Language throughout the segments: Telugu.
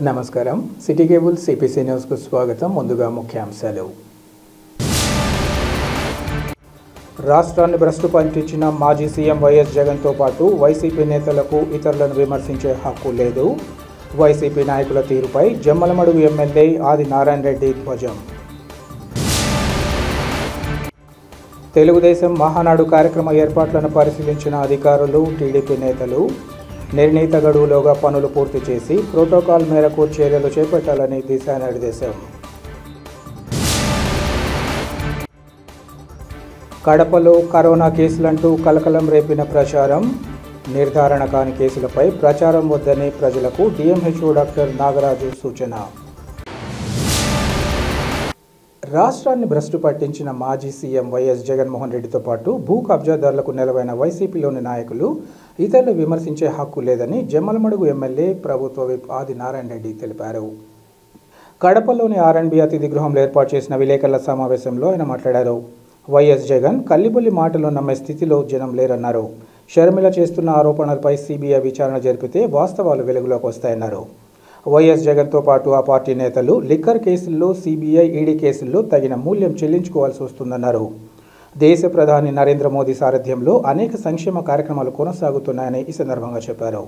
నమస్కారం సిటీ కేబుల్ సిపిసి న్యూస్ కు స్వాగతం. ముందుగా ముఖ్యాంశాలు. రాష్ట్రాన్ని భ్రష్టు పట్టించిన మాజీ సీఎం వైఎస్ జగన్తో పాటు వైసీపీ నేతలకు ఇతరులను విమర్శించే హక్కు లేదు. వైసీపీ నాయకుల తీరుపై జమ్మలమడుగు ఎమ్మెల్యే ఆది నారాయణ రెడ్డి ధ్వజం. తెలుగుదేశం మహానాడు కార్యక్రమ ఏర్పాట్లను పరిశీలించిన అధికారులు, టీడీపీ నేతలు నిర్ణీత గడువులోగా పనులు పూర్తి చేసి ప్రోటోకాల్ మేరకు చర్యలు చేపట్టాలని దిశానిర్దేశం. కడపలో కరోనా కేసులంటూ కలకలం రేపిన ప్రచారం. నిర్ధారణ కాని కేసులపై ప్రచారం వద్దని ప్రజలకు డిఎంహెచ్ఓ డాక్టర్ నాగరాజు సూచన. రాష్ట్రాన్ని భ్రష్టు పట్టించిన మాజీ సీఎం వైఎస్ జగన్మోహన్ రెడ్డితో పాటు భూ కబ్జాదారులకు నెలవైన వైసీపీలోని నాయకులు ఇతరులు విమర్శించే హక్కు లేదని జమ్మలమడుగు ఎమ్మెల్యే ప్రభుత్వ విప్ ఆది నారాయణ రెడ్డి తెలిపారు. కడపలోని ఆర్ఎండ్బి అతిథి గృహంలో ఏర్పాటు చేసిన విలేకరుల సమావేశంలో ఆయన మాట్లాడారు. వైఎస్ జగన్ కల్లిబుల్లి మాటలు నమ్మే స్థితిలో జనం లేరన్నారు. షర్మిల చేస్తున్న ఆరోపణలపై సిబిఐ విచారణ జరిపితే వాస్తవాలు వెలుగులోకి వస్తాయన్నారు. వైఎస్ జగన్తో పాటు ఆ పార్టీ నేతలు లిక్కర్ కేసుల్లో, సిబిఐ, ఈడీ కేసుల్లో తగిన మూల్యం చెల్లించుకోవాల్సి వస్తుందన్నారు. దేశ ప్రధాని నరేంద్ర మోదీ సారథ్యంలో అనేక సంక్షేమ కార్యక్రమాలు కొనసాగుతున్నాయని ఈ సందర్భంగా చెప్పారు.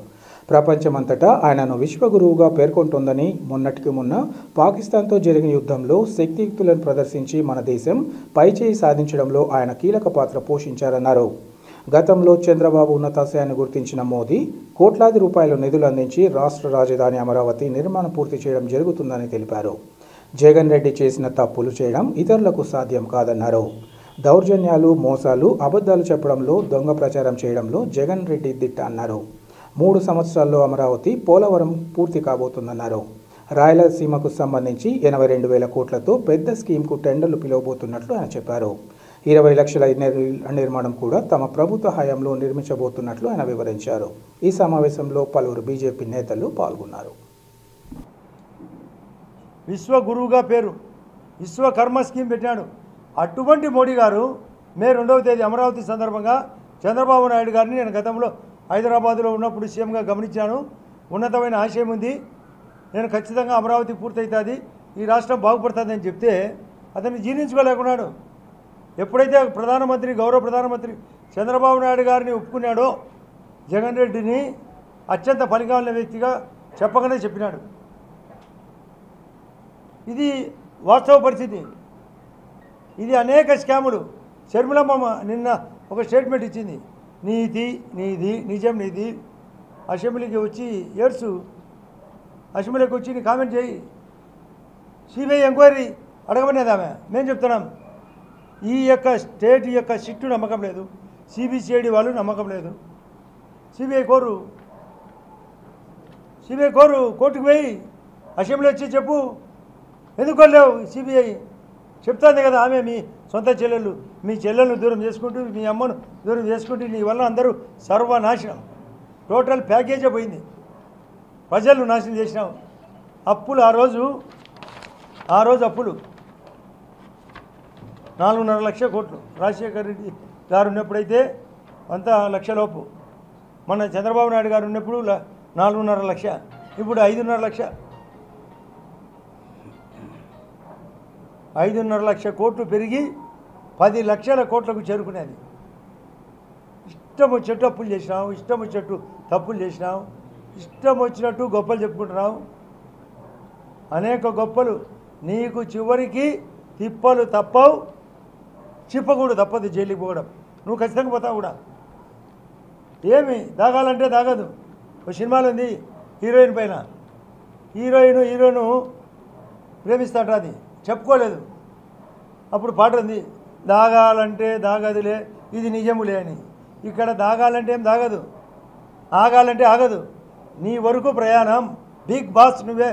ప్రపంచమంతటా ఆయనను విశ్వగురువుగా పేర్కొంటోందని, మొన్నటికి మొన్న పాకిస్తాన్తో జరిగిన యుద్ధంలో శక్తియుక్తులను ప్రదర్శించి మన దేశం పైచేయి సాధించడంలో ఆయన కీలక పాత్ర పోషించారన్నారు. గతంలో చంద్రబాబు ఉన్నతాశయాన్ని గుర్తించిన మోదీ కోట్లాది రూపాయల నిధులు అందించి రాష్ట్ర రాజధాని అమరావతి నిర్మాణం పూర్తి చేయడం జరుగుతుందని తెలిపారు. జగన్ రెడ్డి చేసిన తప్పులు చేయడం ఇతరులకు సాధ్యం కాదన్నారు. దౌర్జన్యాలు, మోసాలు, అబద్ధాలు చెప్పడంలో, దొంగ ప్రచారం చేయడంలో జగన్ రెడ్డి దిట్ట అన్నారు. 3 సంవత్సరాల్లో అమరావతి, పోలవరం పూర్తి కాబోతుందన్నారు. రాయలసీమకు సంబంధించి 82,000 కోట్లతో పెద్ద స్కీమ్కు టెండర్లు పిలువబోతున్నట్లు ఆయన చెప్పారు. 20 లక్షల ఇళ్ల నిర్మాణం కూడా తమ ప్రభుత్వ హయాంలో నిర్మించబోతున్నట్లు ఆయన వివరించారు. ఈ సమావేశంలో పలువురు బీజేపీ నేతలు పాల్గొన్నారు. విశ్వ గురువుగా పేరు, విశ్వకర్మ స్కీమ్ పెట్టాడు. అటువంటి మోడీ గారు మే 2వ తేదీ అమరావతి సందర్భంగా చంద్రబాబు నాయుడు గారిని నేను గతంలో హైదరాబాదులో ఉన్నప్పుడు సీఎంగా గమనించాను. ఉన్నతమైన ఆశయం ఉంది, నేను ఖచ్చితంగా అమరావతి పూర్తవుతుంది, ఈ రాష్ట్రం బాగుపడుతుంది అని చెప్తే అతన్ని జీర్ణించుకోలేకున్నాడు. ఎప్పుడైతే గౌరవ ప్రధానమంత్రి చంద్రబాబు నాయుడు గారిని ఒప్పుకున్నాడో జగన్ రెడ్డిని అత్యంత పనికిమాలిన వ్యక్తిగా చెప్పగానే చెప్పినాడు. ఇది వాస్తవ పరిస్థితి. ఇది అనేక స్కాములు. షర్మిలమ్మ నిన్న ఒక స్టేట్మెంట్ ఇచ్చింది, నీతి నీది, నిజం నీది. అసెంబ్లీకి వచ్చి ఏడ్సు, అసెంబ్లీకి వచ్చి నీ కామెంట్ చేయి, సిబిఐ ఎంక్వైరీ అడగమనేది ఆమె. మేము చెప్తున్నాం, ఈ యొక్క స్టేట్ యొక్క సిట్టు నమ్మకం లేదు, సిబిసిఐడి వాళ్ళు నమ్మకం లేదు. సిబిఐ కోరు కోర్టుకు పోయి అసెంబ్లీ వచ్చి చెప్పు, ఎందుకు కొనలేవు? సిబిఐ చెప్తాంది కదా, ఆమె మీ సొంత చెల్లెళ్ళు, మీ చెల్లెలను దూరం చేసుకుంటూ, మీ అమ్మను దూరం చేసుకుంటూ నీ వల్ల అందరూ సర్వనాశనం, టోటల్ ప్యాకేజే పోయింది, ప్రజలు నాశనం చేసినావు. అప్పులు ఆ రోజు అప్పులు 4.5 లక్షల కోట్లు రాజశేఖర్ రెడ్డి గారు ఉన్నప్పుడైతే అంతా లక్షలోపు, మన చంద్రబాబు నాయుడు గారు ఉన్నప్పుడు 4.5 లక్ష, ఇప్పుడు 5.5 లక్ష. 5.5 లక్ష కోట్లు పెరిగి 10 లక్షల కోట్లకు చేరుకునేది. ఇష్టం వచ్చేట్టు అప్పులు చేసినావు, ఇష్టం వచ్చేట్టు తప్పులు చేసినావు, ఇష్టం వచ్చినట్టు గొప్పలు చెప్పుకుంటున్నావు. అనేక గొప్పలు నీకు చివరికి తిప్పలు తప్పవు, చిప్పకూడదు, తప్పదు జైలుకి పోవడం. నువ్వు ఖచ్చితంగా పోతావు కూడా. ఏమి దాగాలంటే దాగదు. ఒక సినిమాలో ఉంది, హీరోయిన్ పైన హీరోను ప్రేమిస్తాడు, అది చెప్పుకోలేదు. అప్పుడు పాట ఉంది, దాగాలంటే దాగదులే ఇది నిజములే అని. ఇక్కడ దాగాలంటే ఏం దాగదు, ఆగాలంటే ఆగదు. నీ వరకు ప్రయాణం. బిగ్ బాస్ నువ్వే,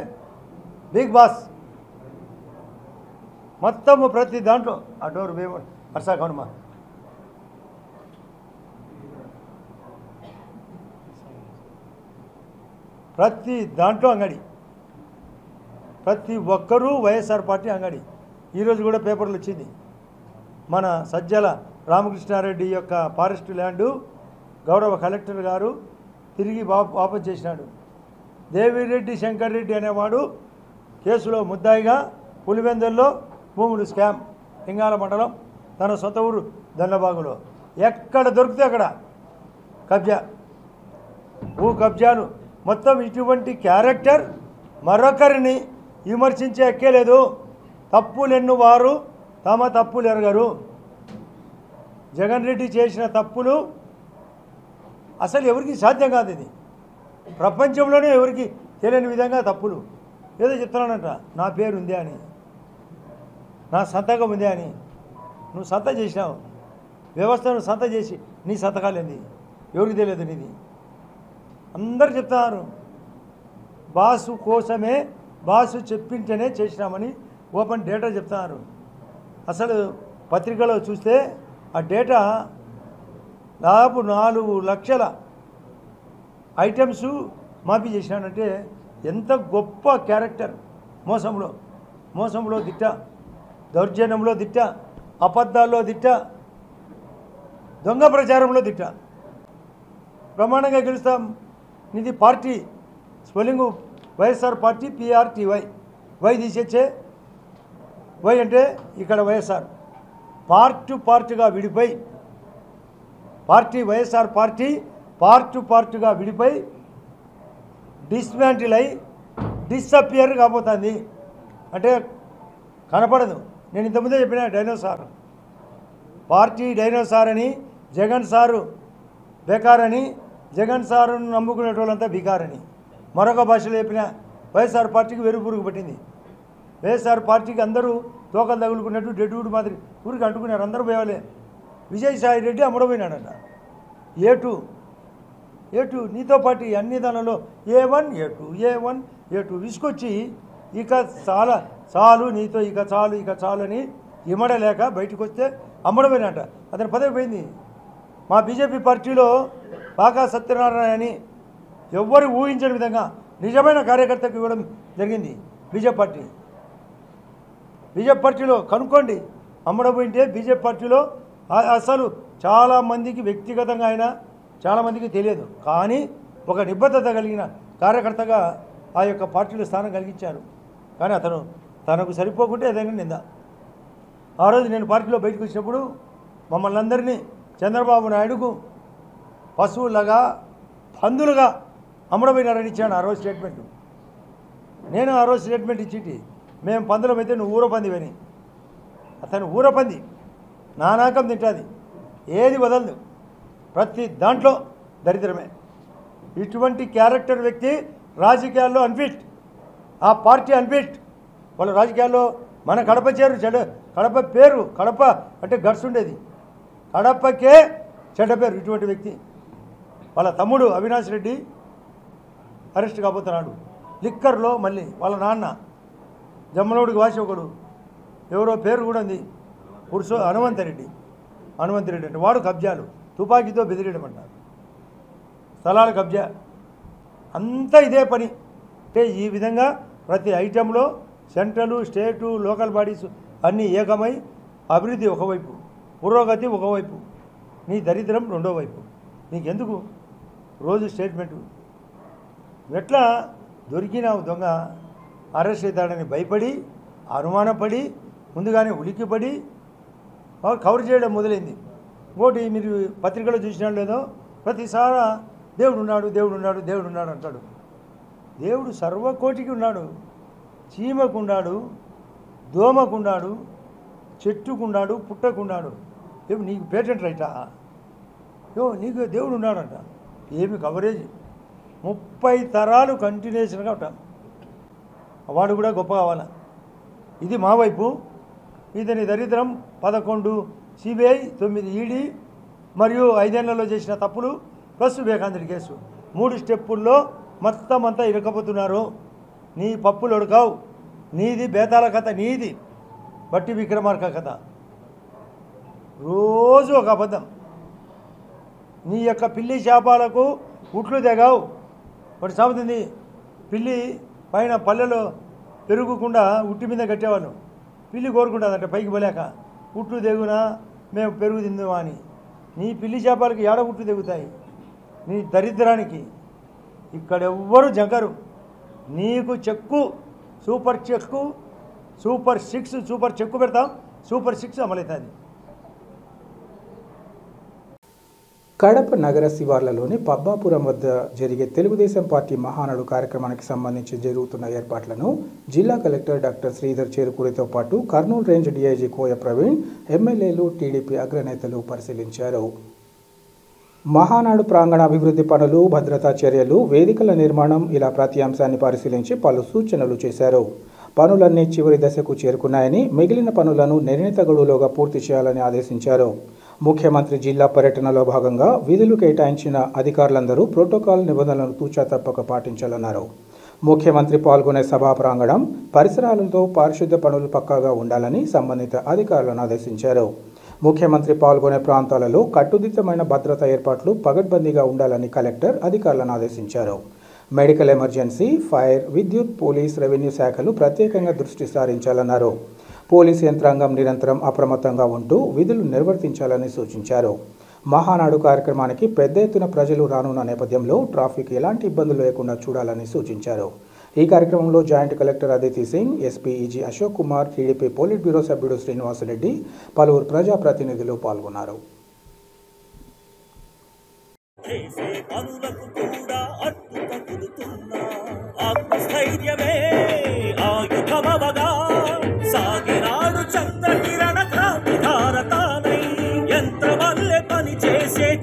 బిగ్ బాస్ మొత్తము. ప్రతి దాంట్లో ఆ డోర్ అర్సాకనుమా ప్రతి దాంట్లో అంగడి, ప్రతి ఒక్కరూ వైఎస్ఆర్ పార్టీ అంగడి. ఈరోజు కూడా పేపర్లు వచ్చింది, మన సజ్జల రామకృష్ణారెడ్డి యొక్క ఫారెస్ట్ ల్యాండు గౌరవ కలెక్టర్ గారు తిరిగి వాపసు చేసినాడు. దేవిరెడ్డి శంకర్ రెడ్డి అనేవాడు కేసులో ముద్దాయిగా పులివెందుల్లో భూములు స్కామ్ లింగాల మండలం తన సొంత ఊరు దన్నబాగులో ఎక్కడ దొరికితే అక్కడ కబ్జా భూ కబ్జాలు మొత్తం. ఇటువంటి క్యారెక్టర్ మరొకరిని విమర్శించే ఎక్కేలేదు. తప్పులెన్ను వారు తమ తప్పులు ఎరగరు. జగన్ రెడ్డి చేసిన తప్పులు అసలు ఎవరికి సాధ్యం కాదు. ఇది ప్రపంచంలోనే ఎవరికి తెలియని విధంగా తప్పులు. ఏదో చెప్తున్నానంట, నా పేరు ఉందే అని, నా సంతకం ఉందే అని. నువ్వు సంత చేసినావు, వ్యవస్థను సంత చేసి నీ సంతకాలేంది ఎవరికి తెలియదు నీది. అందరు చెప్తున్నారు బాసు కోసమే, బాసు చెప్పింటేనే చేసినామని ఓపెన్ డేటా చెప్తున్నారు. అసలు పత్రికలో చూస్తే ఆ డేటా దాదాపు 4 లక్షల ఐటమ్స్ మాఫీ చేసినానంటే ఎంత గొప్ప క్యారెక్టర్. మోసంలో దిట్ట, దౌర్జన్యంలో దిట్ట, అబద్ధాల్లో దిట్ట, దొంగ ప్రచారంలో దిట్ట. బ్రహ్మాండంగా గెలుస్తాం. ఇది party spelling YSR party PRTY, Y తీసేచ్చే, వై అంటే ఇక్కడ వైఎస్ఆర్. పార్టుగా విడిపోయి పార్టీ వైఎస్ఆర్ పార్టీ పార్టుగా విడిపోయి డిస్మాంటిల్ అయి డిసపియర్ కాబోతుంది. అంటే కనపడదు. నేను ఇంతకుముందే చెప్పిన డైనోసార్ పార్టీ డైనోసార్ అని, జగన్ సారు బేకారని, జగన్ సారును నమ్ముకునేటోళ్ళంతా బికారని మరొక భాషలో చెప్పిన వైఎస్ఆర్ పార్టీకి వెరుపురుగు పట్టింది. వైఎస్ఆర్ పార్టీకి అందరూ తోకలు తగులుకున్నట్టు డెడ్వుడ్ మాదిరి ఊరికి అంటుకున్నారు. అందరూ పోయాలే. విజయసాయి రెడ్డి అమ్ముడపోయినాడట. A2 నీతో పాటు అన్ని దానిలో A1 A2 విసుకొచ్చి ఇక చాలు నీతో ఇక చాలు అని ఇమ్మడలేక బయటకు వస్తే అమ్మడపోయినట. అతని పదవి పోయింది. మా బీజేపీ పార్టీలో బాగా సత్యనారాయణ అని ఎవ్వరు ఊహించని విధంగా నిజమైన కార్యకర్తకు ఇవ్వడం జరిగింది. బీజేపీ పార్టీలో కనుక్కోండి. అమ్మడపోయింటే బీజేపీ పార్టీలో అసలు చాలామందికి వ్యక్తిగతంగా అయినా చాలామందికి తెలియదు. కానీ ఒక నిబద్ధత కలిగిన కార్యకర్తగా ఆ యొక్క పార్టీలో స్థానం కలిగించారు. కానీ అతను తనకు సరిపోకుంటే ఏదైనా నింద. ఆ రోజు నేను పార్టీలో బయటకు వచ్చినప్పుడు మమ్మల్ని అందరినీ చంద్రబాబు నాయుడుకు పశువులుగా పందులుగా అమ్మడపోయినారని ఇచ్చాను ఆ రోజు స్టేట్మెంట్. నేను ఆ రోజు స్టేట్మెంట్ ఇచ్చి మేము పందులమైతే నువ్వు ఊరపందివని. అతను ఊరపంది నానాకం తింటుంది, ఏది వదలదు, ప్రతి దాంట్లో దరిద్రమే. ఇటువంటి క్యారెక్టర్ వ్యక్తి రాజకీయాల్లో అన్ఫిట్, ఆ పార్టీ అన్ఫిట్. వాళ్ళు రాజకీయాల్లో మన కడప కడప పేరు కడప అంటే గడ్స్ ఉండేది, కడపకే చెడ్డ పేరు. ఇటువంటి వ్యక్తి వాళ్ళ తమ్ముడు అవినాష్ రెడ్డి అరెస్ట్ కాబోతున్నాడు లిక్కర్లో. మళ్ళీ వాళ్ళ నాన్న జమ్మలోడికి వాసి ఒకడు ఎవరో పేరు కూడా ఉంది, హనుమంతరెడ్డి అంటే వాడు కబ్జాలు తుపాకీతో బెదిరియడం అంటారు, స్థలాల కబ్జా అంతా ఇదే పని. అంటే ఈ విధంగా ప్రతి ఐటెంలో సెంట్రల్ స్టేటు లోకల్ బాడీస్ అన్నీ ఏకమై అభివృద్ధి ఒకవైపు, పురోగతి ఒకవైపు, నీ దరిద్రం రెండో వైపు. నీకెందుకు రోజు స్టేట్మెంటు? ఎట్లా దొరికినావు దొంగ అరెస్ట్ అవుతాడని భయపడి అనుమానపడి ముందుగానే ఉలిక్కిపడి కవర్ చేయడం మొదలైంది. ఇంకోటి మీరు పత్రికలో చూసినా లేదో ప్రతిసారి దేవుడు ఉన్నాడు అంటాడు. దేవుడు సర్వకోటికి ఉన్నాడు. చీమకున్నాడు, దోమకున్నాడు, చెట్టుకున్నాడు, పుట్టకున్నాడు. ఏమి నీకు పేటెంట్ రైటా? నీకు దేవుడు ఉన్నాడంట. ఏమి కవరేజ్ 30 తరాలు కంటిన్యూషన్గా ఉంటాం. వాడు కూడా గొప్ప కావాలా. ఇది మా వైపు. ఇతని దరిద్రం 11 CBI, 9 ED మరియు 5 ఏళ్లలో చేసిన తప్పులు ప్లస్ వివేకానందుడి కేసు 3 స్టెప్పుల్లో మొత్తం అంతా ఇరకపోతున్నారు. నీ పప్పులు ఉడకావు. నీది బేతాల కథ, నీది బట్టి విక్రమార్క కథ. రోజు ఒక అబద్ధం. నీ యొక్క పిల్లి శాపాలకు ఉట్లు తెగావు. ఒకటి సాగుతుంది, పిల్లి పైన పల్లెలో పెరుగుకుండా ఉట్టి మీద కట్టేవాళ్ళు. పిల్లి కోరుకుంటుందంట పైకి పోలేక, ఉట్లు తెగునా మేము పెరుగు తిందామా అని. నీ పిల్లి చేపలకి ఏడ ఉట్లు తెగుతాయి? నీ దరిద్రానికి ఇక్కడెవ్వరు జంకరు. నీకు చెక్కు సూపర్ చెక్కు సూపర్ 6 సూపర్ చెక్కు పెడతాం, సూపర్ 6 అమలవుతుంది. కడప నగర శివార్లలోని పబ్బాపురం వద్ద జరిగే తెలుగుదేశం పార్టీ మహానాడు కార్యక్రమానికి సంబంధించి జరుగుతున్న ఏర్పాట్లను జిల్లా కలెక్టర్ డాక్టర్ శ్రీధర్ చేరుకూరితో పాటు కర్నూలు రేంజ్ డీఐజీ కోయ ప్రవీణ్, ఎమ్మెల్యేలు, టీడీపీ అగ్రనేతలు పరిశీలించారు. మహానాడు ప్రాంగణ అభివృద్ధి పనులు, భద్రతా చర్యలు, వేదికల నిర్మాణం ఇలా ప్రతి అంశాన్ని పరిశీలించి పలు సూచనలు చేశారు. పనులన్నీ చివరి దశకు చేరుకున్నాయని, మిగిలిన పనులను నిర్ణీత గడువులోగా పూర్తి చేయాలని ఆదేశించారు. ముఖ్యమంత్రి జిల్లా పర్యటనలో భాగంగా విధులు కేటాయించిన అధికారులందరూ ప్రోటోకాల్ నిబంధనలను తూచా తప్పక పాటించాలన్నారు. ముఖ్యమంత్రి పాల్గొనే సభా ప్రాంగణం పరిసరాలతో పారిశుద్ధ పనులు పక్కాగా ఉండాలని సంబంధిత అధికారులను ఆదేశించారు. ముఖ్యమంత్రి పాల్గొనే ప్రాంతాలలో కట్టుదిట్టమైన భద్రతా ఏర్పాట్లు పగడ్బందీగా ఉండాలని కలెక్టర్ అధికారులను ఆదేశించారు. మెడికల్ ఎమర్జెన్సీ, ఫైర్, విద్యుత్, పోలీస్, రెవెన్యూ శాఖలు ప్రత్యేకంగా దృష్టి సారించాలన్నారు. పోలీసు యంత్రాంగం నిరంతరం అప్రమత్తంగా ఉంటూ విధులు నిర్వర్తించాలని సూచించారు. మహానాడు కార్యక్రమానికి పెద్ద ఎత్తున ప్రజలు రానున్న నేపథ్యంలో ట్రాఫిక్ ఎలాంటి ఇబ్బందులు లేకుండా చూడాలని సూచించారు. ఈ కార్యక్రమంలో joint collector Aditi Singh, SP easy Ashok Kumar, TDP polit bureau సభ్యుడు శ్రీనివాసరెడ్డి, పలువురు ప్రజాప్రతినిధులు పాల్గొన్నారు.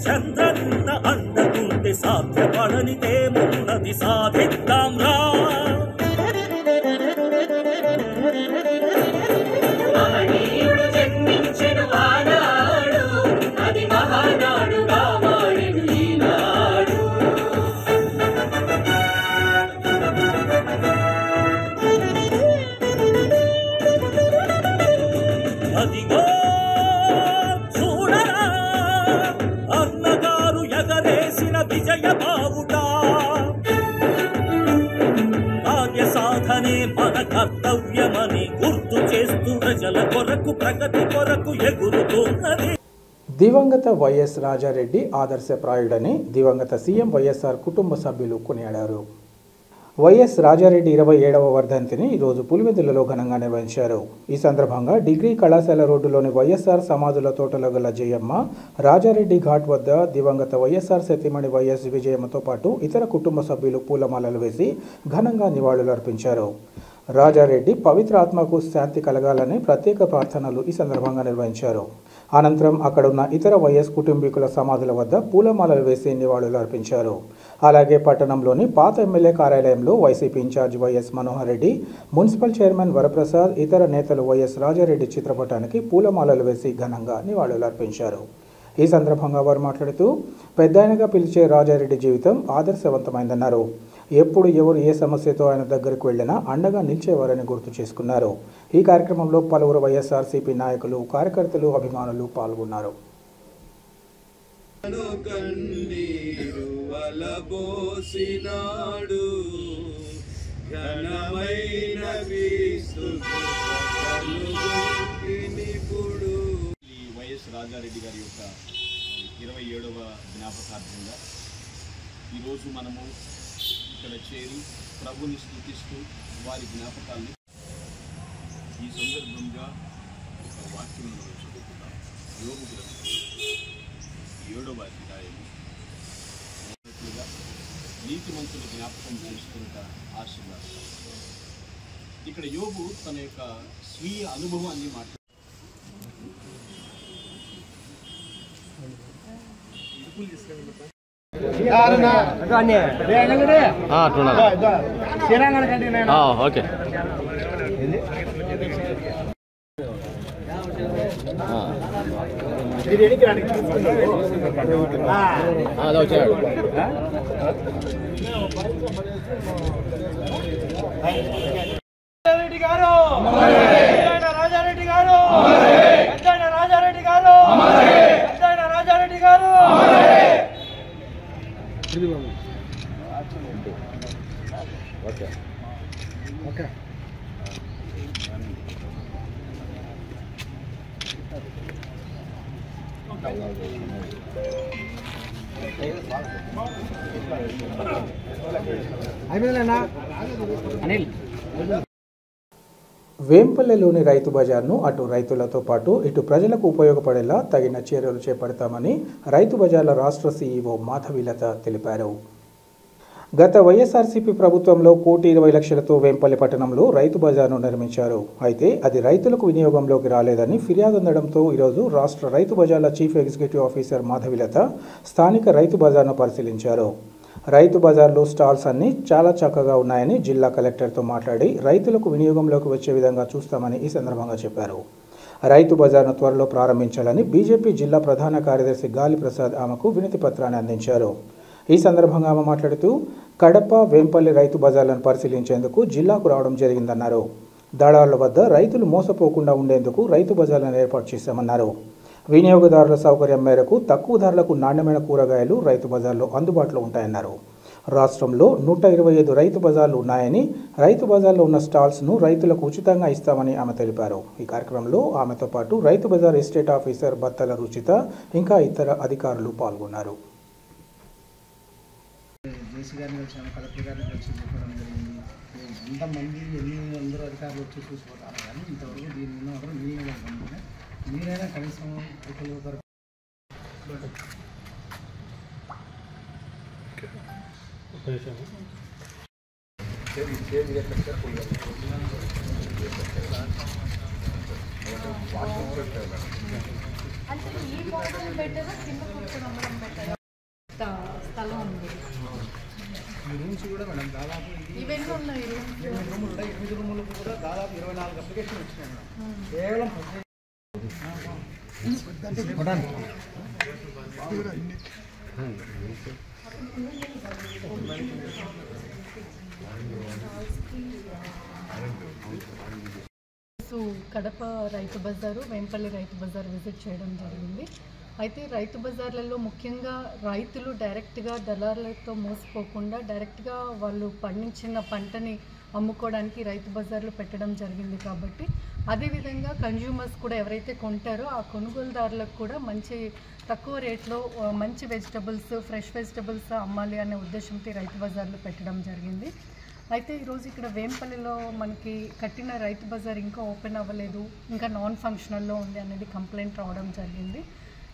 చంద్రన్న అండకుంటే సాధ్యపడనిదేమున్నది, సాధిద్దాం రా. మహనీయుడు జన్మించెను ఆనాడు, అది మహానాడుగా మారెను ఈనాడు. అదిగో విజయ బావుట, కార్య సాధనే మన కర్తవ్యమని గుర్తు చేస్తూ ప్రజల కొరకు, ప్రగతి కొరకు ఎగురుతున్నది. దివంగత వైఎస్ రాజారెడ్డి ఆదర్శప్రాయుడని దివంగత సీఎం వైఎస్ఆర్ కుటుంబ సభ్యులు కొనియాడారు. వైఎస్ రాజారెడ్డి 27వ వర్ధంతిని ఈరోజు పులివెందులలో ఘనంగా నిర్వహించారు. ఈ సందర్భంగా డిగ్రీ కళాశాల రోడ్డులోని వైఎస్ఆర్ సమాధుల తోటలో గల జయమ్మ, రాజారెడ్డి ఘాట్ వద్ద దివంగత వైఎస్ఆర్ సతీమణి వైఎస్ విజయమ్మతో పాటు ఇతర కుటుంబ సభ్యులు పూలమాలలు వేసి ఘనంగా నివాళులర్పించారు. రాజారెడ్డి పవిత్ర ఆత్మకు శాంతి కలగాలని ప్రత్యేక ప్రార్థనలు ఈ సందర్భంగా నిర్వహించారు. అనంతరం అక్కడున్న ఇతర వైఎస్ కుటుంబీకుల సమాధుల వద్ద పూలమాలలు వేసి నివాళులు అర్పించారు. అలాగే పట్టణంలోని పాత ఎమ్మెల్యే కార్యాలయంలో YCP in charge YS Manohar Reddy, municipal chairman Varaprasad, ఇతర నేతలు వైఎస్ రాజారెడ్డి చిత్రపటానికి పూలమాలలు వేసి ఘనంగా నివాళులు అర్పించారు. ఈ సందర్భంగా వారు మాట్లాడుతూ పెద్దాయనగా పిలిచే రాజారెడ్డి జీవితం ఆదర్శవంతమైందన్నారు. ఎప్పుడు ఎవరు ఏ సమస్యతో ఆయన దగ్గరకు వెళ్లినా అండగా నిలిచేవారని గుర్తు చేసుకున్నారు. ఈ కార్యక్రమంలో పలువురు వైఎస్ఆర్సీపీ నాయకులు, కార్యకర్తలు, అభిమానులు పాల్గొన్నారు. వైఎస్ రాజారెడ్డి గారి యొక్క 27వ జ్ఞాపకార్థంగా ఈరోజు మనము ఇక్కడ చేరి ప్రభుని స్తుతిస్తూ వారి జ్ఞాపకాల్ని ఈ సందర్భంగా ఒక వాక్యం చదువుకుంటాం. యోబు గ్రంథం 7వ అధ్యాయము మొదటిగా నీతిమంతుల జ్ఞాపకం చేసుకుంట ఆశీర్వాదం. ఇక్కడ యోబు తన యొక్క స్వీయ అనుభవాన్ని మాట్లాడు. ఓకే వచ్చాడు. రాజారెడ్డి గారు, రాజారెడ్డి గారు, రాజారెడ్డి గారు, రాజారెడ్డి గారు. ఓకే ఓకే వేంపల్లెలోని రైతు బజార్ను అటు రైతులతో పాటు ఇటు ప్రజలకు ఉపయోగపడేలా తగిన చర్యలు చేపడతామని రైతు బజార్ల రాష్ట్ర సీఈఓ మాధవీలత తెలిపారు. గత వైఎస్ఆర్సీపీ ప్రభుత్వంలో 1,20 లక్షలతో వేంపల్లి పట్టణంలో రైతు బజార్ను నిర్మించారు. అయితే అది రైతులకు వినియోగంలోకి రాలేదని ఫిర్యాదు అందడంతో ఈరోజు రాష్ట్ర రైతు బజార్ల చీఫ్ ఎగ్జిక్యూటివ్ ఆఫీసర్ మాధవీలత స్థానిక రైతు బజార్ను పరిశీలించారు. రైతు బజార్లో స్టాల్స్ అన్నీ చాలా చక్కగా ఉన్నాయని జిల్లా కలెక్టర్తో మాట్లాడి రైతులకు వినియోగంలోకి వచ్చే విధంగా చూస్తామని ఈ సందర్భంగా చెప్పారు. రైతు బజార్ను త్వరలో ప్రారంభించాలని బీజేపీ జిల్లా ప్రధాన కార్యదర్శి గాలి ప్రసాద్ ఆమెకు వినతి పత్రాన్ని అందించారు. ఈ సందర్భంగా ఆమె మాట్లాడుతూ కడప వేంపల్లి రైతు బజార్లను పరిశీలించేందుకు జిల్లాకు రావడం జరిగిందన్నారు. దళారుల వద్ద రైతులు మోసపోకుండా ఉండేందుకు రైతు బజార్లను ఏర్పాటు చేశామన్నారు. వినియోగదారుల సౌకర్యం మేరకు తక్కువ ధరలకు నాణ్యమైన కూరగాయలు రైతు బజార్లో అందుబాటులో ఉంటాయన్నారు. రాష్ట్రంలో 125 రైతు బజార్లు ఉన్నాయని రైతు బజార్లో ఉన్న స్టాల్స్ను రైతులకు ఉచితంగా ఇస్తామని ఆమె తెలిపారు. ఈ కార్యక్రమంలో ఆమెతో పాటు రైతు బజార్ ఎస్టేట్ ఆఫీసర్ బత్తల రుచిత ఇంకా ఇతర అధికారులు పాల్గొన్నారు. జేసీ గారిని కలిసాము, కలెక్టర్ గారిని కలిసి చెప్పడం జరిగింది. ఎంతమంది అందరూ అధికారులు వచ్చి చూసిపోతారు కానీ ఇంతవరకు దీని మీద మాత్రం మీరైనా కనీసం రైతుల వరకు అంటే ఈ బాటిల్ బెటరా కింద కూర్చొని అమ్మడం బెటరా? స్థలం ఉంది. ఈ రూమ్స్ కూడా మేడం దాదాపు ఇవన్నీ ఉన్నాయి. రూములు ఉన్నాయి. 8 రూములకు కూడా దాదాపు 24 అప్లికేషన్ వచ్చినాయి మేడం. కేవలం కడప రైతు బజారు, వేంపల్లి రైతు బజార్ విజిట్ చేయడం జరిగింది. అయితే రైతు బజార్లలో ముఖ్యంగా రైతులు డైరెక్ట్గా దళారులతో మోసపోకుండా డైరెక్ట్గా వాళ్ళు పండించిన పంటని అమ్ముకోవడానికి రైతు బజార్లు పెట్టడం జరిగింది. కాబట్టి అదేవిధంగా కన్జ్యూమర్స్ కూడా ఎవరైతే కొంటారో ఆ కొనుగోలుదారులకు కూడా మంచి తక్కువ రేట్లో మంచి వెజిటబుల్స్, ఫ్రెష్ వెజిటబుల్స్ అమ్మాలి అనే ఉద్దేశంతో రైతు బజార్లు పెట్టడం జరిగింది. అయితే ఈరోజు ఇక్కడ వేంపల్లిలో మనకి కట్టిన రైతు బజార్ ఇంకా ఓపెన్ అవ్వలేదు, ఇంకా నాన్ ఫంక్షనల్లో ఉంది అనేది కంప్లైంట్ రావడం జరిగింది.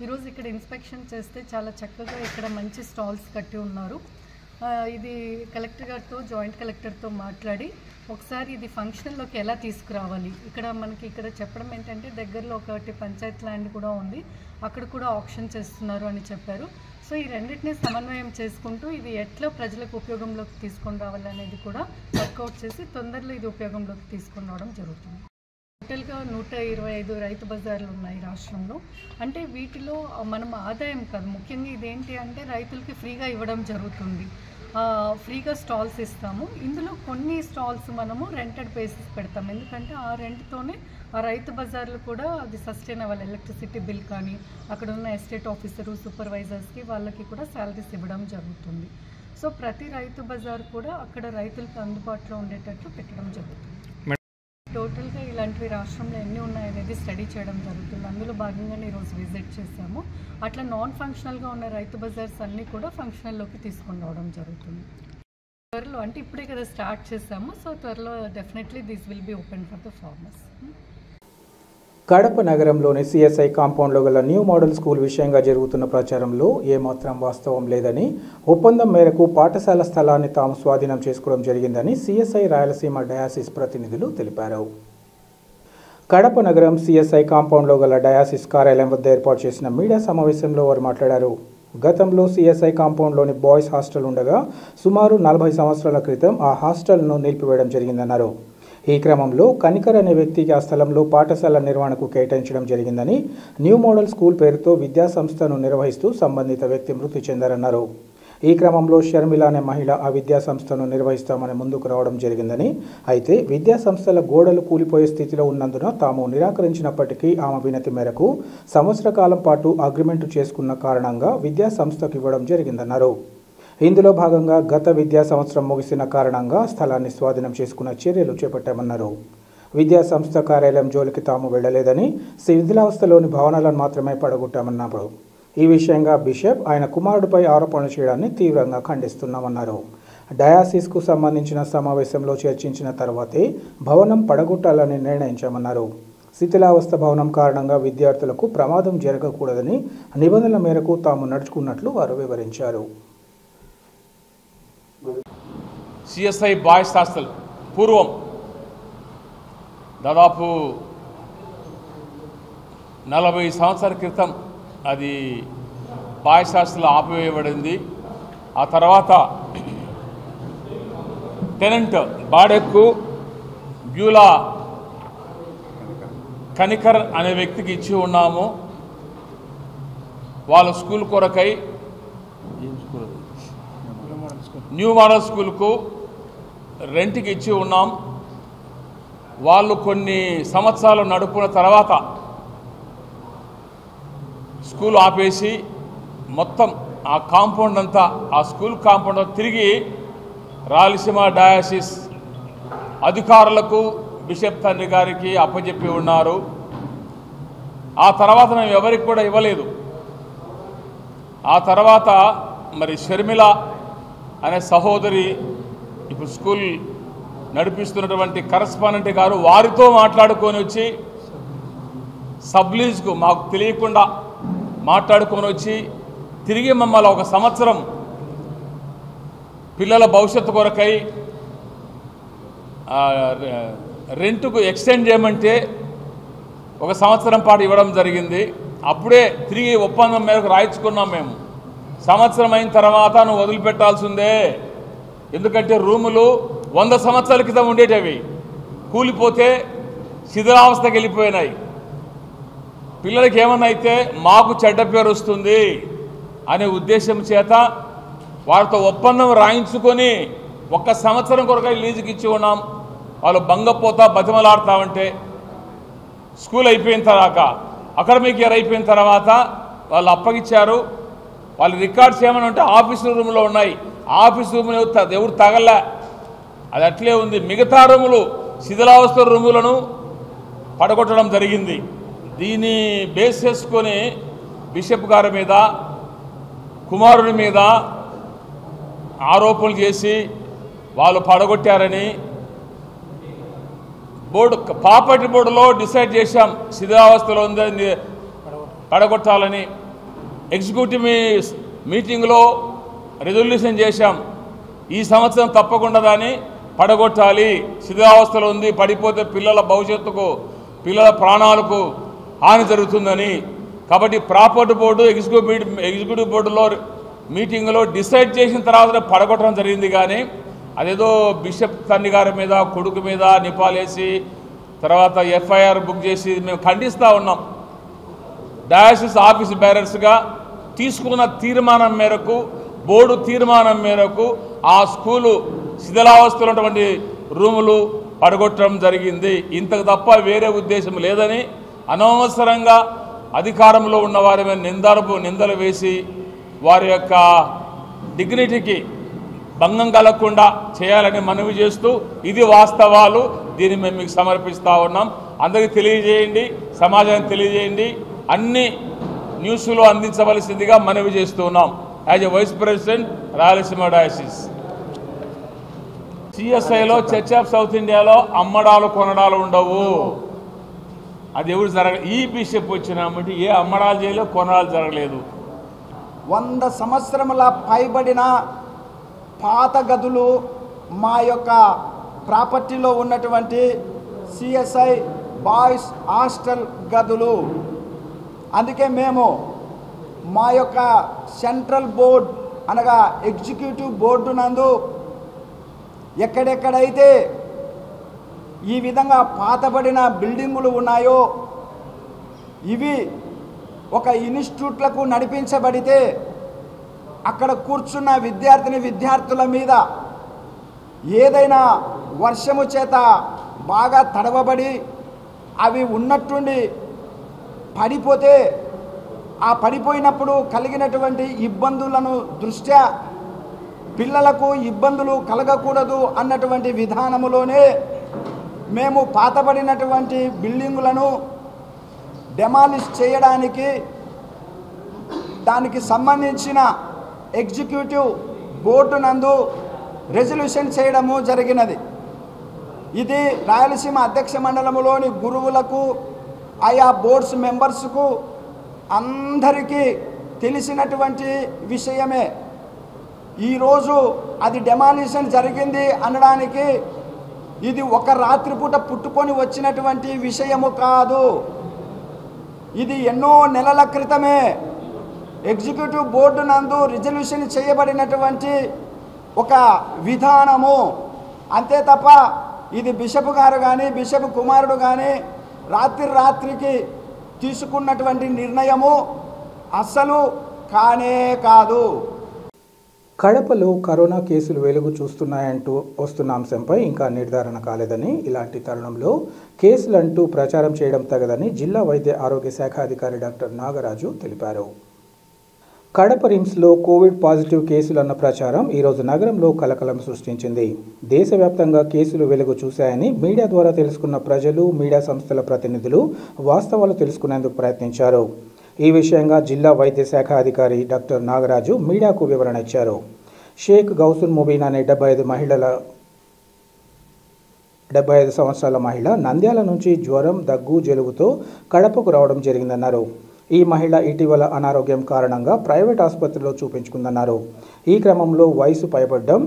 ఈరోజు ఇక్కడ ఇన్స్పెక్షన్ చేస్తే చాలా చక్కగా ఇక్కడ మంచి స్టాల్స్ కట్టి ఉన్నారు. ఇది కలెక్టర్ గారితో, జాయింట్ కలెక్టర్తో మాట్లాడి ఒకసారి ఇది ఫంక్షన్లోకి ఎలా తీసుకురావాలి, ఇక్కడ చెప్పడం ఏంటంటే దగ్గరలో ఒకటి పంచాయత్ ల్యాండ్ కూడా ఉంది, అక్కడ కూడా ఆప్షన్ చేస్తున్నారు అని చెప్పారు. సో ఈ రెండింటినీ సమన్వయం చేసుకుంటూ ఇది ఎట్లా ప్రజలకు ఉపయోగంలోకి తీసుకొని రావాలి అనేది కూడా వర్కౌట్ చేసి తొందరలో ఇది ఉపయోగంలోకి తీసుకొని రావడం జరుగుతుంది. టోటల్గా 125 రైతు బజార్లు ఉన్నాయి రాష్ట్రంలో. అంటే వీటిలో మనం ఆదాయం కాదు, ముఖ్యంగా ఇదేంటి అంటే రైతులకి ఫ్రీగా ఇవ్వడం జరుగుతుంది. ఫ్రీగా స్టాల్స్ ఇస్తాము. ఇందులో కొన్ని స్టాల్స్ మనము రెంటెడ్ బేసిస్ పెడతాం, ఎందుకంటే ఆ రెంట్తోనే ఆ రైతు బజార్లు కూడా అది సస్టైన్ అవ్వాలి. ఎలక్ట్రిసిటీ బిల్ కానీ అక్కడ ఉన్న ఎస్టేట్ ఆఫీసరు, సూపర్వైజర్స్కి వాళ్ళకి కూడా శాలరీస్ ఇవ్వడం జరుగుతుంది. సో ప్రతి రైతు బజార్ కూడా అక్కడ రైతులకు అందుబాటులో ఉండేటట్లు పెట్టడం జరుగుతుంది. టోటల్గా ఇలాంటివి రాష్ట్రంలో ఎన్ని ఉన్నాయనేది స్టడీ చేయడం జరుగుతుంది. అందులో భాగంగానే ఈరోజు విజిట్ చేశాము. అట్లా నాన్ ఫంక్షనల్గా ఉన్న రైతు బజార్స్ అన్నీ కూడా ఫంక్షనల్లోకి తీసుకొని రావడం జరుగుతుంది. త్వరలో అంటే ఇప్పుడే కదా స్టార్ట్ చేశాము, సో త్వరలో definitely this will be open for the farmers. Kadapa నగరంలోని సిఎస్ఐ కాంపౌండ్లో గల న్యూ మోడల్ స్కూల్ విషయంగా జరుగుతున్న ప్రచారంలో ఏమాత్రం వాస్తవం లేదని, ఒప్పందం మేరకు పాఠశాల స్థలాన్ని తాము స్వాధీనం చేసుకోవడం జరిగిందని సిఎస్ఐ రాయలసీమ డయాసిస్ ప్రతినిధులు తెలిపారు. కడప నగరం సిఎస్ఐ కాంపౌండ్లో గల డయాసిస్ కార్యాలయం వద్ద ఏర్పాటు చేసిన మీడియా సమావేశంలో వారు మాట్లాడారు. గతంలో సిఎస్ఐ కాంపౌండ్లోని బాయ్స్ హాస్టల్ ఉండగా సుమారు 40 సంవత్సరాల క్రితం ఆ హాస్టల్ను నిలిపివేయడం జరిగిందన్నారు. ఈ క్రమంలో కనికర్ అనే వ్యక్తికి ఆ స్థలంలో పాఠశాల నిర్వహణకు కేటాయించడం జరిగిందని, న్యూ మోడల్ స్కూల్ పేరుతో విద్యాసంస్థను నిర్వహిస్తూ సంబంధిత వ్యక్తి మృతి చెందారన్నారు. ఈ క్రమంలో షర్మిల అనే మహిళ ఆ విద్యాసంస్థను నిర్వహిస్తామని ముందుకు రావడం జరిగిందని, అయితే విద్యాసంస్థల గోడలు కూలిపోయే స్థితిలో ఉన్నందున తాము నిరాకరించినప్పటికీ ఆమె వినతి మేరకు సంవత్సర కాలం పాటు అగ్రిమెంట్ చేసుకున్న కారణంగా విద్యాసంస్థకు ఇవ్వడం జరిగిందన్నారు. ఇందులో భాగంగా గత విద్యా సంవత్సరం ముగిసిన కారణంగా స్థలాన్ని స్వాధీనం చేసుకున్న చర్యలు చేపట్టామన్నారు. విద్యాసంస్థ కార్యాలయం జోలికి తాము వెళ్లలేదని, శిథిలావస్థలోని భవనాలను మాత్రమే పడగొట్టామన్నారు. ఈ విషయంగా బిషప్ ఆయన కుమారుడిపై ఆరోపణలు చేయడాన్ని తీవ్రంగా ఖండిస్తున్నామన్నారు. డయాసిస్కు సంబంధించిన సమావేశంలో చర్చించిన తర్వాతే భవనం పడగొట్టాలని నిర్ణయించామన్నారు. శిథిలావస్థ భవనం కారణంగా విద్యార్థులకు ప్రమాదం జరగకూడదని నిబంధనల మేరకు తాము నడుచుకున్నట్లు వారు వివరించారు. సిఎస్ఐ బాయ్స్ హాస్టల్ పూర్వం దాదాపు 40 సంవత్సరాల క్రితం అది బాయ్స్ హాస్టల్ ఆపివేయబడింది. ఆ తర్వాత టెనెంట్ బాడెక్కు బ్యూలా కనికర్ అనే వ్యక్తికి ఇచ్చి ఉన్నాము. వాళ్ళ స్కూల్ కొరకై న్యూ మోడల్ స్కూల్కు రెంట్కి ఇచ్చి ఉన్నాం. వాళ్ళు కొన్ని సంవత్సరాలు నడుపున తర్వాత స్కూల్ ఆపేసి మొత్తం ఆ కాంపౌండ్ అంతా ఆ స్కూల్ కాంపౌండ్ తిరిగి రాయలసీమ డయాసిస్ అధికారులకు బిషప్ తండ్రి గారికి అప్పచెప్పి ఉన్నారు. ఆ తర్వాత మేము ఎవరికి కూడా ఇవ్వలేదు. ఆ తర్వాత మరి షర్మిల అనే సహోదరి ఇప్పుడు స్కూల్ నడిపిస్తున్నటువంటి కరస్పాండెంట్ గారు వారితో మాట్లాడుకొని వచ్చి సబ్లీజ్కు మాకు తెలియకుండా మాట్లాడుకొని వచ్చి తిరిగి మమ్మల్ని 1 సంవత్సరం పిల్లల భవిష్యత్తు కొరకై రెంట్కు ఎక్స్టెండ్ చేయమంటే 1 సంవత్సరం పాటు ఇవ్వడం జరిగింది. అప్పుడే తిరిగి ఒప్పందం మేరకు రాయించుకున్నాం. మేము సంవత్సరం అయిన తర్వాత నువ్వు వదిలిపెట్టాల్సిందే, ఎందుకంటే రూములు 100 సంవత్సరాల క్రితం ఉండేటవి కూలిపోతే శిథిలావస్థకి వెళ్ళిపోయినాయి. పిల్లలకి ఏమన్నా అయితే మాకు చెడ్డ పేరు వస్తుంది అనే ఉద్దేశం చేత వారితో ఒప్పందం రాయించుకొని 1 సంవత్సరం కొరకై లీజుకి ఇచ్చి ఉన్నాం. వాళ్ళు బంగపోతా బతిమలాడుతామంటే స్కూల్ అయిపోయిన తర్వాత అకాడమిక్ ఇయర్ అయిపోయిన తర్వాత వాళ్ళు అప్పగిచ్చారు. వాళ్ళు రికార్డ్స్ ఏమైనా ఉంటే ఆఫీస్ రూమ్లో ఉన్నాయి. ఆఫీస్ రూమ్ ఎవరు తగలే, అది అట్లే ఉంది. మిగతా రూములు శిథిలావస్థ రూములను పడగొట్టడం జరిగింది. దీన్ని బేస్ చేసుకొని బిషప్ గారి మీద కుమారుడి మీద ఆరోపణలు చేసి వాళ్ళు పడగొట్టారని ప్రాపర్టీ బోర్డులో డిసైడ్ చేశాం. శిథిలావస్థలో ఉందని పడగొట్టాలని ఎగ్జిక్యూటివ్ మీటింగ్లో రెజల్యూషన్ చేశాం. ఈ సంవత్సరం తప్పకుండా దాన్ని పడగొట్టాలి, శిథిలావస్థలో ఉంది, పడిపోతే పిల్లల భవిష్యత్తుకు పిల్లల ప్రాణాలకు హాని జరుగుతుందని. కాబట్టి ప్రాపర్టీ బోర్డు ఎగ్జిక్యూటివ్ బోర్డులో మీటింగ్లో డిసైడ్ చేసిన తర్వాత పడగొట్టడం జరిగింది. కానీ అదేదో బిషప్ తండ్రి గారి మీద కొడుకు మీద నిపాలేసి తర్వాత ఎఫ్ఐఆర్ బుక్ చేసి మేము ఖండిస్తూ ఉన్నాం. డయాసిస్ ఆఫీస్ బేరర్స్గా తీసుకున్న తీర్మానం మేరకు బోర్డు తీర్మానం మేరకు ఆ స్కూలు శిథిలావస్థలో ఉన్నటువంటి రూములు పడగొట్టడం జరిగింది. ఇంతకు తప్ప వేరే ఉద్దేశం లేదని అనవసరంగా అధికారంలో ఉన్న వారి మీద నిందలు వేసి వారి యొక్క డిగ్నిటీకి భంగం కలగకుండా చేయాలని మనవి చేస్తూ ఇది వాస్తవాలు, దీన్ని మేము మీకు సమర్పిస్తూ ఉన్నాం. అందరికీ తెలియజేయండి, సమాజానికి తెలియజేయండి, అన్ని న్యూస్లో అందించవలసిందిగా మనవి చేస్తూ ఉన్నాం. As a vice president Rayalaseema diocese. సిఎస్ఐలో చర్చ్ ఆఫ్ సౌత్ ఇండియాలో అమ్మడాలు కొనడాలు ఉండవు. అది ఎవరు జరగలేదు. ఈ బిషప్ వచ్చినామంటే ఏ అమ్మడాలు చేయలేదు, కొనడాలు జరగలేదు. 100 సంవత్సరముల పైబడిన పాత గదులు మా యొక్క ప్రాపర్టీలో ఉన్నటువంటి సిఎస్ఐ బాయ్స్ హాస్టల్ గదులు. అందుకే మేము మా యొక్క సెంట్రల్ బోర్డ్ అనగా ఎగ్జిక్యూటివ్ బోర్డు నందు ఎక్కడెక్కడైతే ఈ విధంగా పాతబడిన బిల్డింగులు ఉన్నాయో ఇవి ఒక ఇన్స్టిట్యూట్లకు నడిపించబడితే అక్కడ కూర్చున్న విద్యార్థుల మీద ఏదైనా వర్షము చేత బాగా తడవబడి అవి ఉన్నట్టుండి పడిపోతే ఆ పడిపోయినప్పుడు కలిగినటువంటి ఇబ్బందులను దృష్ట్యా పిల్లలకు ఇబ్బందులు కలగకూడదు అన్నటువంటి విధానములోనే మేము పాతబడినటువంటి బిల్డింగులను డెమాలిష్ చేయడానికి దానికి సంబంధించిన ఎగ్జిక్యూటివ్ బోర్డు నందు రెజల్యూషన్ చేయడము జరిగినది. ఇది రాయలసీమ అధ్యక్ష మండలంలోని గురువులకు, ఆయా బోర్డ్స్ మెంబర్స్కు అందరికీ తెలిసినటువంటి విషయమే. ఈరోజు అది డెమాలిషన్ జరిగింది అనడానికి ఇది ఒక రాత్రిపూట పుట్టుకొని వచ్చినటువంటి విషయము కాదు. ఇది ఎన్నో నెలల క్రితమే ఎగ్జిక్యూటివ్ బోర్డు నందు రిజల్యూషన్ చేయబడినటువంటి ఒక విధానము. అంతే తప్ప ఇది బిషప్ గారు కానీ బిషప్ కుమారుడు కానీ రాత్రికి తీసుకున్నటువంటి నిర్ణయము అస్సలు కానే కాదు. కడపలో కరోనా కేసులు వెలుగు చూస్తున్నాయంటూ వస్తున్న అంశంపై ఇంకా నిర్ధారణ కాలేదని, ఇలాంటి తరుణంలో కేసులంటూ ప్రచారం చేయడం తగదని జిల్లా వైద్య ఆరోగ్య శాఖ అధికారి డాక్టర్ నాగరాజు తెలిపారు. కడప రిమ్స్లో కోవిడ్ పాజిటివ్ కేసులన్న ప్రచారం ఈరోజు నగరంలో కలకలం సృష్టించింది. దేశవ్యాప్తంగా కేసులు వెలుగు చూశాయని మీడియా ద్వారా తెలుసుకున్న ప్రజలు, మీడియా సంస్థల ప్రతినిధులు వాస్తవాలు తెలుసుకునేందుకు ప్రయత్నించారు. ఈ విషయంగా జిల్లా వైద్య శాఖ అధికారి డాక్టర్ నాగరాజు మీడియాకు వివరణ ఇచ్చారు. షేక్ గౌసున్ ముబీన్ అనే 75 సంవత్సరాల మహిళ నంద్యాల నుంచి జ్వరం, దగ్గు, జలుబుతో కడపకు రావడం జరిగిందన్నారు. ఈ మహిళ ఇటీవల అనారోగ్యం కారణంగా ప్రైవేట్ ఆసుపత్రిలో చూపించుకుందన్నారు. ఈ క్రమంలో వయసు పైబడ్డం,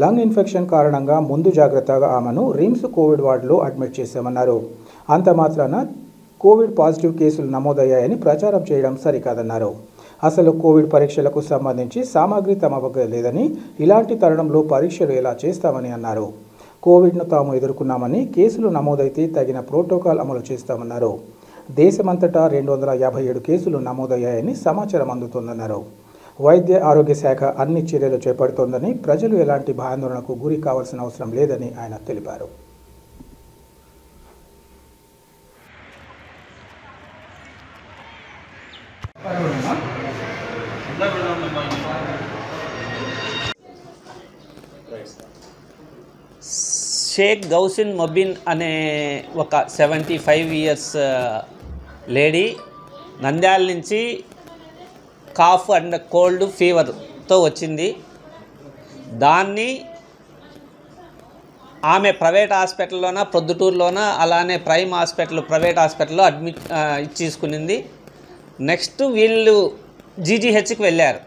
లంగ్ ఇన్ఫెక్షన్ కారణంగా ముందు జాగ్రత్తగా ఆమెను రిమ్స్ కోవిడ్ వార్డులో అడ్మిట్ చేశామన్నారు. అంత మాత్రాన కోవిడ్ పాజిటివ్ కేసులు నమోదయ్యాయని ప్రచారం చేయడం సరికాదన్నారు. అసలు కోవిడ్ పరీక్షలకు సంబంధించి సామాగ్రి తమ వద్ద లేదని, ఇలాంటి తరుణంలో పరీక్షలు ఎలా చేస్తామని అన్నారు. కోవిడ్ను తాము ఎదుర్కొన్నామని, కేసులు నమోదైతే తగిన ప్రోటోకాల్ అమలు చేస్తామన్నారు. దేశమంతటా 257 కేసులు నమోదయ్యాయని సమాచారం అందుతోందన్నారు. వైద్య ఆరోగ్య శాఖ అన్ని చర్యలు చేపడుతోందని, ప్రజలు ఎలాంటి భయాందోళనకు గురి కావాల్సిన అవసరం లేదని ఆయన తెలిపారు. షేక్ గౌసిన్ మొబిన్ అనే ఒక 75 ఇయర్స్ లేడీ నంద్యాల నుంచి కాఫ్ అండ్ కోల్డ్ ఫీవర్తో వచ్చింది. దాన్ని ఆమె ప్రైవేట్ హాస్పిటల్లోన, ప్రొద్దుటూరులోన, అలానే ప్రైమ్ హాస్పిటల్ ప్రైవేట్ హాస్పిటల్లో అడ్మిట్ చేసుకునింది. నెక్స్ట్ వీళ్ళు జీజీహెచ్కి వెళ్ళారు.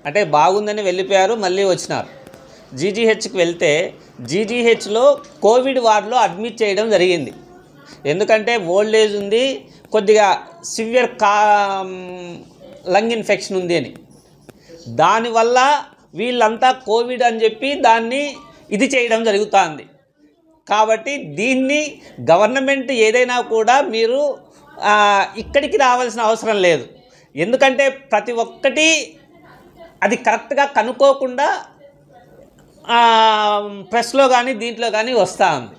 అంటే బాగుందని వెళ్ళిపోయారు, మళ్ళీ వచ్చినారు. జీజీహెచ్కి వెళ్తే జీజీహెచ్లో కోవిడ్ వార్డులో అడ్మిట్ చేయడం జరిగింది. ఎందుకంటే ఓల్డ్ ఏజ్ ఉంది, కొద్దిగా సివియర్ లంగ్ ఇన్ఫెక్షన్ ఉంది అని. దానివల్ల వీళ్ళంతా కోవిడ్ అని చెప్పి దాన్ని ఇది చేయడం జరుగుతుంది. కాబట్టి దీన్ని గవర్నమెంట్ ఏదైనా కూడా మీరు ఇక్కడికి రావాల్సిన అవసరం లేదు. ఎందుకంటే ప్రతి ఒక్కటి అది కరెక్ట్గా కనుక్కోకుండా ప్రెస్లో కానీ దీంట్లో కానీ వస్తూ ఉంది.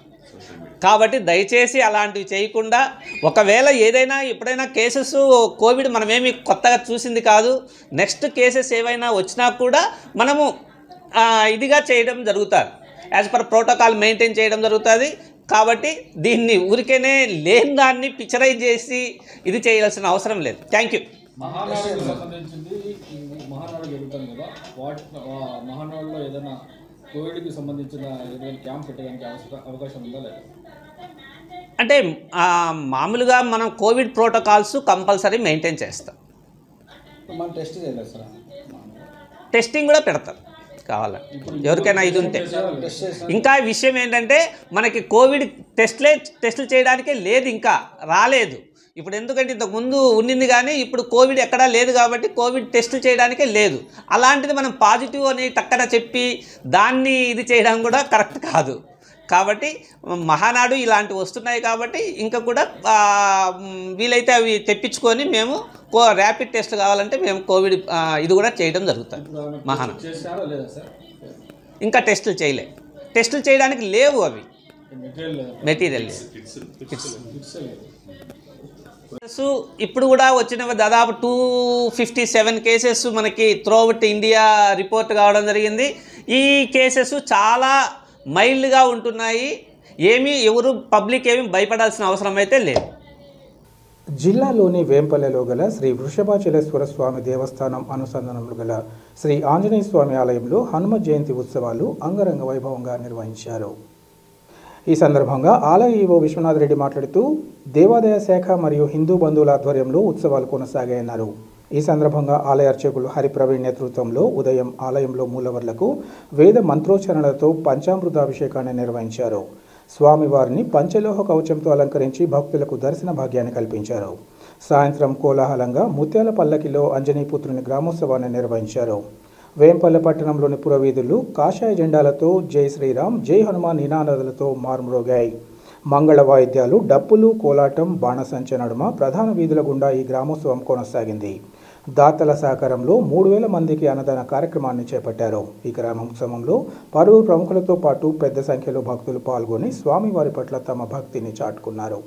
కాబట్టి దయచేసి అలాంటివి చేయకుండా, ఒకవేళ ఏదైనా ఎప్పుడైనా కేసెస్ కోవిడ్ మనమేమి కొత్తగా చూసింది కాదు, నెక్స్ట్ కేసెస్ ఏవైనా వచ్చినా కూడా మనము ఇదిగా చేయడం జరుగుతుంది. యాజ్ పర్ ప్రోటోకాల్ మెయింటైన్ చేయడం జరుగుతుంది. కాబట్టి దీన్ని ఊరికేనే లేని దాన్ని పిక్చరైజ్ చేసి ఇది చేయాల్సిన అవసరం లేదు. Thank you. మహానాడుకు సంబంధించింది మహానాడు జరుగుతుంది కదా, మహానాడులో ఏదైనా కోవిడ్కి సంబంధించిన ఏదైనా క్యాంప్ పెట్టడానికి అవకాశం ఉందా లేదా? అంటే మామూలుగా మనం కోవిడ్ ప్రోటోకాల్స్ కంపల్సరీ మెయింటైన్ చేస్తాం. మనం టెస్ట్ చేయలేదు సార్, టెస్టింగ్ కూడా పెడతాం కావాలని ఎవరికైనా ఇది ఉంటే. ఇంకా విషయం ఏంటంటే మనకి కోవిడ్ టెస్టులు చేయడానికే లేదు, ఇంకా రాలేదు. ఇప్పుడు ఎందుకంటే ఇంతకుముందు ఉండింది కానీ ఇప్పుడు కోవిడ్ ఎక్కడా లేదు కాబట్టి కోవిడ్ టెస్టులు చేయడానికే లేదు. అలాంటిది మనం పాజిటివ్ అని టక్కన చెప్పి దాన్ని ఇది చేయడం కూడా కరెక్ట్ కాదు. కాబట్టి మహానాడు ఇలాంటివి వస్తున్నాయి కాబట్టి ఇంకా కూడా వీలైతే అవి తెప్పించుకొని మేము ర్యాపిడ్ టెస్ట్ కావాలంటే మేము కోవిడ్ ఇది కూడా చేయడం జరుగుతుంది. మహానాడు ఇంకా టెస్టులు చేయలే, టెస్టులు చేయడానికి లేవు, అవి మెటీరియల్ లేదు. ఇప్పుడు కూడా వచ్చిన దాదాపు 257 కేసెస్ మనకి త్రూఅవుట్ ఇండియా రిపోర్ట్ కావడం జరిగింది. ఈ కేసెస్ చాలా మైల్డ్గా ఉంటున్నాయి. ఎవరు పబ్లిక్ ఏమీ భయపడాల్సిన అవసరం అయితే లేదు. జిల్లాలోని వేంపల్లెలో గల శ్రీ వృషభాచలేశ్వర స్వామి దేవస్థానం అనుసంధానంలో గల శ్రీ ఆంజనేయ స్వామి ఆలయంలో హనుమ జయంతి ఉత్సవాలు అంగరంగ వైభవంగా నిర్వహించారు. ఈ సందర్భంగా ఆలయ ఈవో విశ్వనాథ్ రెడ్డి మాట్లాడుతూ దేవాదాయ శాఖ మరియు హిందూ బంధువుల ఆధ్వర్యంలో ఉత్సవాలు కొనసాగాయన్నారు. ఈ సందర్భంగా ఆలయ అర్చకులు హరిప్రవీణ్ నేతృత్వంలో ఉదయం ఆలయంలో మూలవర్లకు వేద మంత్రోచ్చరణలతో పంచామృతాభిషేకాన్ని నిర్వహించారు. స్వామివారిని పంచలోహ కవచంతో అలంకరించి భక్తులకు దర్శన భాగ్యాన్ని కల్పించారు. సాయంత్రం కోలాహలంగా ముత్యాల పల్లకిలో అంజనీపుత్రుని గ్రామోత్సవాన్ని నిర్వహించారు. వేంపల్లె పట్టణంలోని పురవీధులు కాషాయ జెండాలతో జై శ్రీరామ్ జై హనుమాన్ నినాదాలతో మార్మోగాయి. మంగళ వాయిద్యాలు, డప్పులు, కోలాటం, బాణసంచ నడుమ ప్రధాన వీధుల గుండా ఈ గ్రామోత్సవం కొనసాగింది. దాతల సహకారంలో 3000 మందికి అన్నదాన కార్యక్రమాన్ని చేపట్టారు. ఈ గ్రామోత్సవంలో పలువురు ప్రముఖులతో పాటు పెద్ద సంఖ్యలో భక్తులు పాల్గొని స్వామివారి పట్ల తమ భక్తిని చాటుకున్నారు.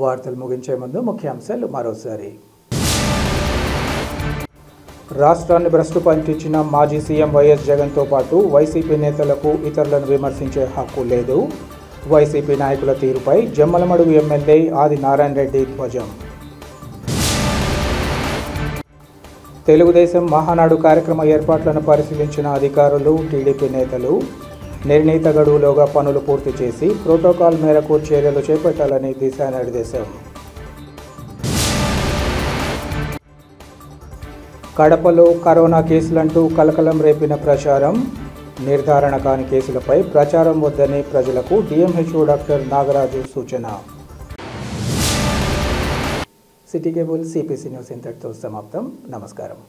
వార్తలు ముగించే ముందు ముఖ్యాంశాలు మరోసారి. రాష్ట్రాన్ని భ్రష్టు పట్టించిన మాజీ సీఎం వైఎస్ జగన్తో పాటు వైసీపీ నేతలకు ఇతరులను విమర్శించే హక్కు లేదు. వైసీపీ నాయకుల తీరుపై జమ్మలమడుగు ఎమ్మెల్యే ఆది నారాయణ రెడ్డి ధ్వజం. తెలుగుదేశం మహానాడు కార్యక్రమ ఏర్పాట్లను పరిశీలించిన అధికారులు, టీడీపీ నేతలు నిర్ణీత గడువులోగా పనులు పూర్తి చేసి ప్రోటోకాల్ మేరకు చర్యలు చేపట్టాలని దిశానిర్దేశం. కడపలో కరోనా కేసులంటూ కలకలం రేపిన ప్రచారం. నిర్ధారణ కాని కేసులపై ప్రచారం వద్దని ప్రజలకు డిఎంహెచ్ఓ డాక్టర్ నాగరాజు సూచన. సిటీ కేబుల్ సిపిసి న్యూస్ ఇంతటితో సమాప్తం. నమస్కారం.